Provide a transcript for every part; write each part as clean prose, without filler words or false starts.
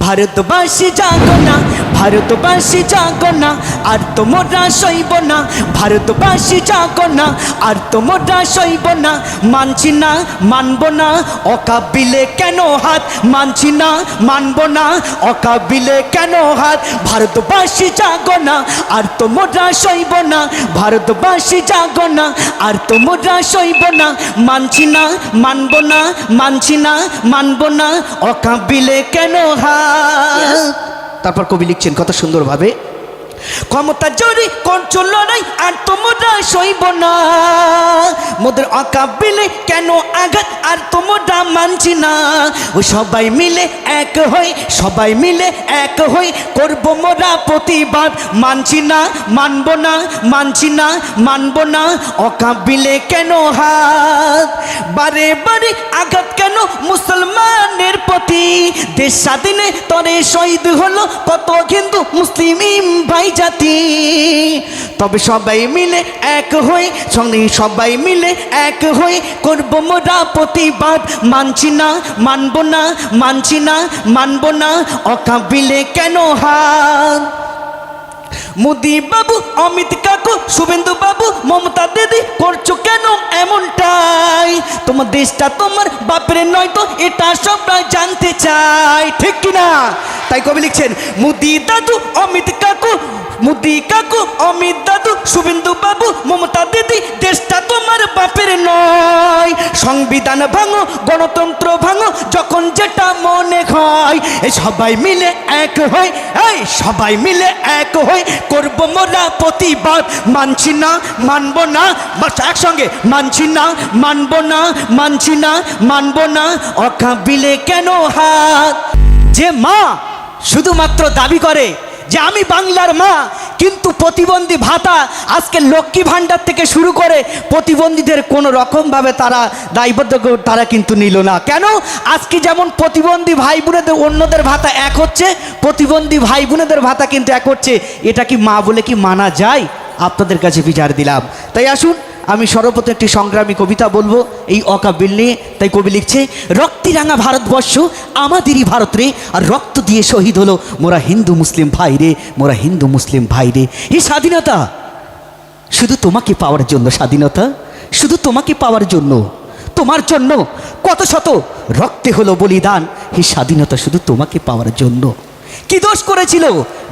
ভারতবাসী জাগো না, ভারতবাসী জাগো না, আর তোমরা সইব না। ভারতবাসী জাগো না, আর তোমরা সইব না। মানছি না, মানব না, অকাবিলে কেন হাত। মানছি না, মানব না, অকাবিলে কেন হাত। ভারতবাসী জাগো না, আর তোমরা সইব না। ভারতবাসী জাগো না, আর তোমরা সইব না। মানছি না, মানব না, মানছি না, মানব না, অকাবিলে কেন হাত। তারপর কবি লিখছেন কত সুন্দরভাবে, ক্ষমতা জোরে করছো লড়াই, আর তোমরা সইব না। মোদের অকাবিলে কেন আঘাত, আর তোমরা মানছি না। ও সবাই মিলে এক হই, সবাই মিলে এক হই, করব মোরা প্রতিবাদ। মানছি না, মানব না, মানছি না, মানব না, অকাবিলে কেন হাত। বারে বারে আঘাত কেন মুসলমানের প্রতি। দেশ স্বাধীনে তরে শহীদ হলো কত হিন্দু মুসলিম ভাই জাতি। তবে সবাই মিলে এক হই, সঙ্গে সবাই মিলে এক হই, করব মোরা প্রতিবাদ। মানছি না, মানব না, মানছি না, মানব না, অকাবিলে কেন হাত। মোদি বাবু, অমিত কাকু, শুভেন্দু বাবু, মমতা দিদি, করছো কেন এমনটাই। তোমার দেশটা তোমার বাপের নয় তো, এটা সবাই জানতে চাই, ঠিক কিনা। তাই কবি লিখছেন, মোদি দাদু, অমিত কাকু, মোদি কাকু, অমিত দাদু, শুভেন্দু বাবু, মমতা দিদি, দেশটা তোমার বাপের নয়। সংবিধান ভাঙো, গণতন্ত্র ভাঙো, যখন যেটা মনে হয়। এই সবাই মিলে এক হই, এই সবাই মিলে এক হই, করব মোরা প্রতিবাদ। মানছি না, মানব না, একসঙ্গে মানছি না, মানব না, মানছি না, মানব না, অকাবিলে কেন হাত। যে মা শুধুমাত্র দাবি করে যে আমি বাংলার মা, কিন্তু প্রতিবন্ধী ভাতা আজকে লক্ষ্মী ভাণ্ডার থেকে শুরু করে প্রতিবন্ধীদের কোনো রকমভাবে তারা দায়বদ্ধ তারা কিন্তু নিল না। কেন? আজকে যেমন প্রতিবন্ধী ভাই বোনেদের অন্যদের ভাতা এক হচ্ছে, প্রতিবন্ধী ভাই বোনেদের ভাতা কিন্তু এক হচ্ছে। এটা কি মা বলে কি মানা যায়? আপনাদের কাছে বিচার দিলাম। তাই আসুন আমি সর্বপ্রথম একটি সংগ্রামী কবিতা বলবো এই অকাবিল নিয়ে। তাই কবি লিখছে, রক্তিরাঙা ভারতবর্ষ আমাদেরই ভারত রে, আর রক্ত দিয়ে শহীদ হলো মোরা হিন্দু মুসলিম ভাই রে, মোরা হিন্দু মুসলিম ভাই রে। এই স্বাধীনতা শুধু তোমাকে পাওয়ার জন্য, স্বাধীনতা শুধু তোমাকে পাওয়ার জন্য, তোমার জন্য কত শত রক্তে হলো বলিদান। এই স্বাধীনতা শুধু তোমাকে পাওয়ার জন্য। কি দোষ করেছিল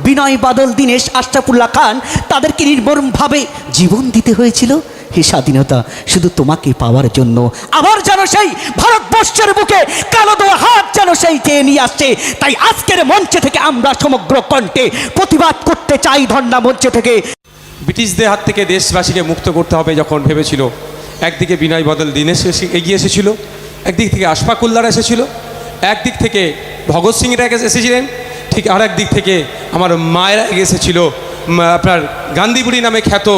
বিনয় বাদল, দীনেশ, আশরাফুল্লাহ খান? তাদেরকে নির্মমভাবে জীবন দিতে হয়েছিল। হে স্বাধীনতা শুধু তোমাকে পাওয়ার জন্য। আবার যেন সেই ভারতবর্ষের বুকে কালো দেওয়া হাত যেন সেই চেয়ে নিয়ে আসছে। তাই আজকের মঞ্চে থেকে আমরা সমগ্র কণ্ঠে প্রতিবাদ করতে চাই, ধর্ণা মঞ্চে থেকে। ব্রিটিশদের হাত থেকে দেশবাসীকে মুক্ত করতে হবে যখন ভেবেছিল, একদিকে বিনয় বাদল দীনেশ এগিয়ে এসেছিল, একদিক থেকে আশফাকুল্লাহরা এসেছিল, একদিক থেকে ভগৎ সিংরা এসেছিলেন, ঠিক আর একদিক থেকে আমার মায়েরা এসেছিল। আপনার গান্ধীবুড়ি নামে খ্যাত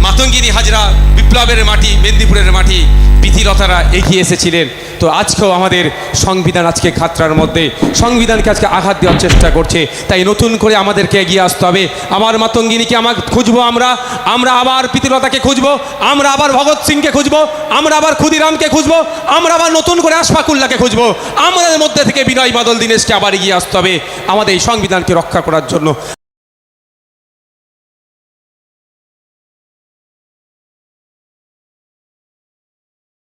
মাতঙ্গিনী হাজরা, বিপ্লবের মাটি, মেদিনীপুরের মাটি, প্রীতিলতারা এগিয়ে এসেছিলেন। তো আজকেও আমাদের সংবিধান আজকে খাতরার মধ্যে, সংবিধানকে আজকে আঘাত দেওয়ার চেষ্টা করছে। তাই নতুন করে আমাদেরকে এগিয়ে আসতে হবে। আবার মাতঙ্গিনীকে খুঁজবো আমরা আবার প্রীতিলতাকে খুঁজবো, আমরা আবার ভগৎ সিংকে খুঁজবো, আমরা আবার ক্ষুদিরামকে খুঁজবো, আমরা আবার নতুন করে আশফাকুল্লাহকে খুঁজবো। আমাদের মধ্যে থেকে বিনয় বাদল দীনেশকে আবার এগিয়ে আসতে হবে আমাদের এই সংবিধানকে রক্ষা করার জন্য।